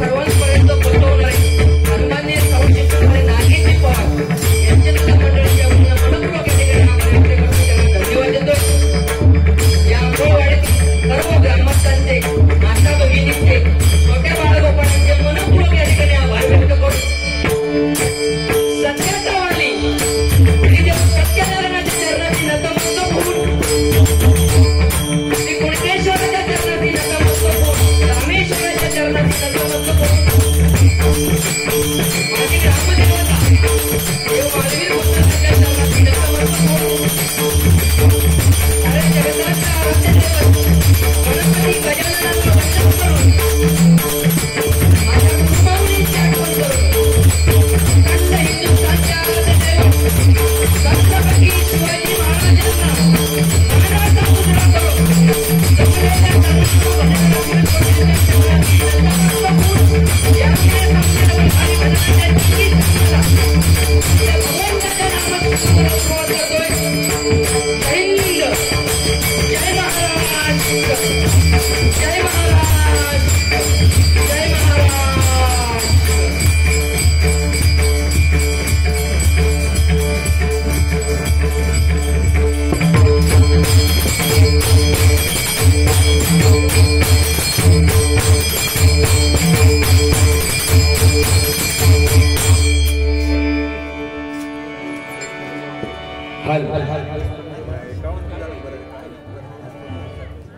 सर्वांपर्यंत पोहोचवणारे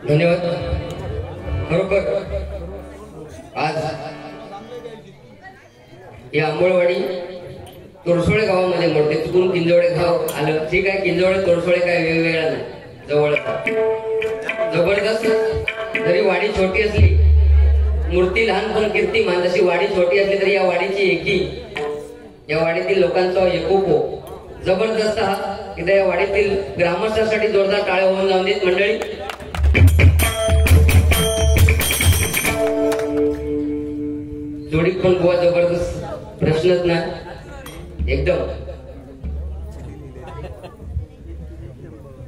धन्यवाद. बरोबर आज या आंबोळवाडी तोरसोळे गावामध्ये मोडते चुकून किंजवडे गाव आलं. ठीक आहे, किंजवडे तोरसोळे काय वेगवेगळा नाही, जवळ जबरदस्त. जरी वाडी छोटी असली, मूर्ती लहान पण कीर्तिमान, जशी वाडी छोटी असली तरी या वाडीची एकी, या वाडीतील लोकांचा एकोपो जबरदस्त. हा इथे या वाडीतील ग्रामस्थांसाठी जोरदार टाळ्या होऊन जाऊन देत मंडळी. जोडी पण बुवा जबरदस्त, प्रश्नच नाही. एकदम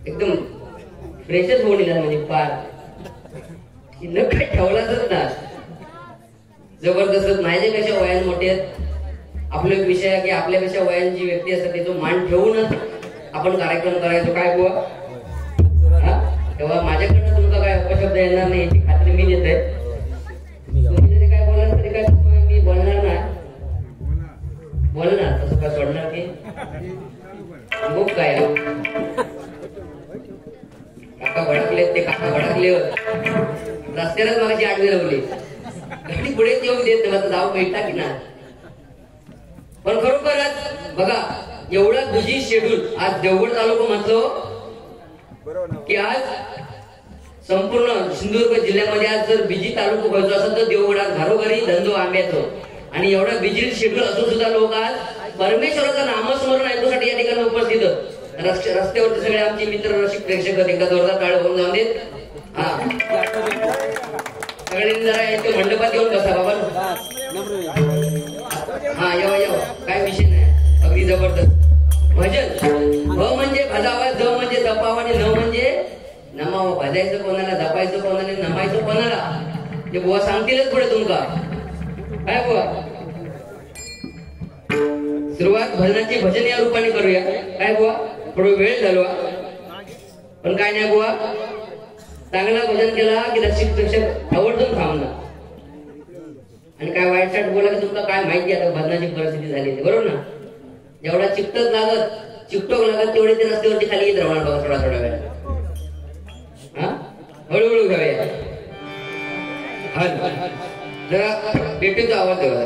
एकदम फ्रेशच होऊन येणार म्हणजे पार न काय ठेवलाच ना. जबरदस्त. माझे कशा वयान मोठे आहेत, आपला एक विषय आहे की आपल्यापेक्षा वयांची व्यक्ती असतात त्याचा मान ठेवूनच आपण कार्यक्रम करायचो. काय बुवा तेव्हा माझ्याकडनं तुमचा काय अपशब्द येणार नाही याची खात्री मी देत आहे. तुम्ही जरी काय बोलाल तरी काय मी बोलणार नाही, बोलणार तसं काय सोडणार की बुक काय. काका भडकले, ते काका भडकले रस्त्यालाच मागाची आडवी लावली, गाडी पुढे येऊ देत तेव्हा जाऊ भेटता की ना. पण खरोखरच बघा एवढा बिझी शेड्यूल आज देवगड तालुका म्हणतो की आज संपूर्ण सिंधुदुर्ग जिल्ह्यामध्ये आज जर बिझी तालुका व्हायचो असेल तर देवगड आज घरोघरी धंदो आंब्याचो. आणि एवढा बिझी शेड्यूल असून सुद्धा लोक आज परमेश्वराचं नामस्मरण ऐकण्यासाठी या ठिकाणी उपस्थित. रस्त्यावरती सगळे आमचे मित्र रसिक प्रेक्षक एकदा जोरदार टाळ होऊन जाऊन देत. हा सगळ्यांनी जरा इथे मंडपात येऊन बसा बाबा. हा येवा काय विषय नाही, अगदी जबरदस्त. भजन भ म्हणजे भजावा, ज म्हणजे जपावा आणि न म्हणजे नमावं. भजायचं कोणाला, जपायचं कोणाला, नमायचं कोणाला ते बुवा सांगतीलच पुढे तुमका. काय बुवा सुरुवात भजनाची भजन या रूपाने करूया. काय बुवा थोडं वेळ झालो पण काय नाही बुवा, चांगला भजन केला की रसिक प्रेक्षक आवडून थांबणार. आणि काय वाईट साईट बोला की तुमका काय माहिती आता भजनाची परिस्थिती झाली बरोबर ना. जेवढा चिकटक लागत तेवढे ते रस्त्यावरती खाली येत राहणार बघा थोडा थोडा वेळ. हा हळूहळू घ्यावे. जरा पेटीचा आवाज देवा.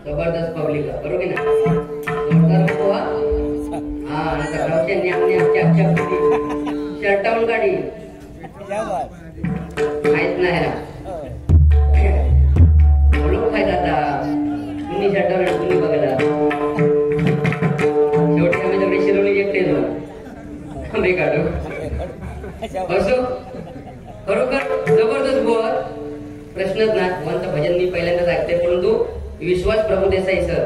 जबरदस्त पब्लिक बरोबर ना जोरदार होतो हा नंतर गावच्या न्यामने चॅप शर्टावून काढी माहित नाही बोलू काय दादा कुणी शर्टावर कुणी बघायला शेवटी आम्ही सगळे शिरवली एकटे आम्ही काढू असो खरोखर जबरदस्त बोल प्रश्नच ना भगवानचं भजन मी पहिल्यांदाच ऐकते परंतु विश्वास प्रभू देसाई सर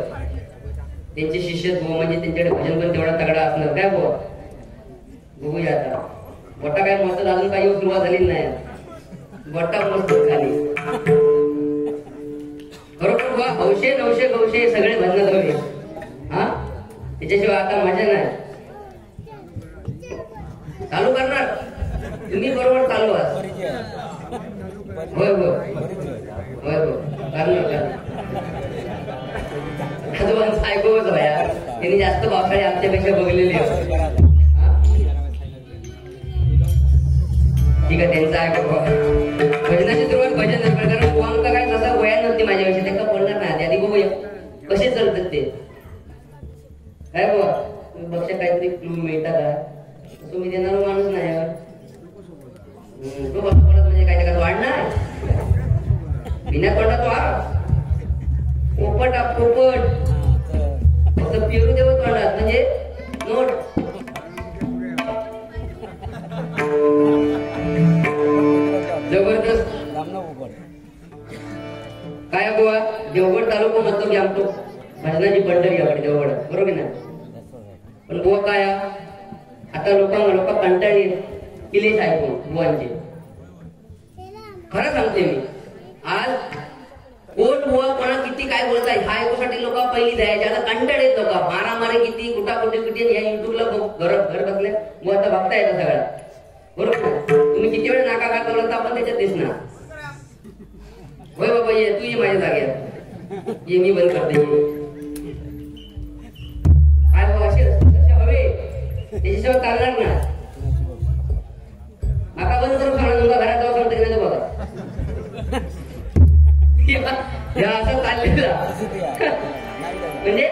त्यांचे शिष्य म्हणजे त्यांच्याकडे भजन पण तेवढा तगडा असणार काय बघूया आता बोटा काय मस्त अजून काही सुरुवात झाली नाही बोटा मस्त खाली बरोबर बा हौशे नवशे गौशे सगळे भजन धरले हा त्याच्याशिवाय आता मजा नाही चालू करणार तुम्ही बरोबर चालू आहात होय होय होय होय करणार ऐकूच भया त्यांनी जास्त बापाने आमच्यापेक्षा बघलेली ठीक आहे त्यांचं ऐकू भजनाची सुरुवात भजन कारण पोहांका काय तसा वया नव्हती माझ्यापेक्षा त्यांना बोलणार नाही आधी बघूया कसे चालतात ते काय बुवा तुम्ही बघा काहीतरी क्लू मिळता का तुम्ही देणार माणूस नाही तो बोलत म्हणजे काय त्याच्यात वाढणार बिना तोंडा तो आ पोपट पोपट पेरू देवत वाढत म्हणजे नोट जबरदस्त काय बुवा देवगड तालुका म्हणतो की आमतो भजनाची पंढरी आपण देवगड बरोबर ना पण बुवा काय आता लोक कंटाळी किलेच ऐकून बुवांचे खरं सांगते मी आज कोण बुवा कोणा किती काय बोलताय हा ऐकूसाठी लोक पहिली द्यायचे आता कंटाळ येत लोक मारामारी किती कुटाकुटी किती या युट्यूबला घर बसल्या बुवा आता बघता येतं सगळ्या बरोबर तुम्ही किती वेळ नाका घात तर आपण त्याच्यात दिसणार होय बाबा ये तू ये माझ्या जागेत ये मी बंद करते काय बाबा असे हवे त्याच्याशिवाय चालणार ना नाका बंद करून खाणार तुमचा घरात जाऊ सांगते की नाही बघा या असं चाललेलं म्हणजे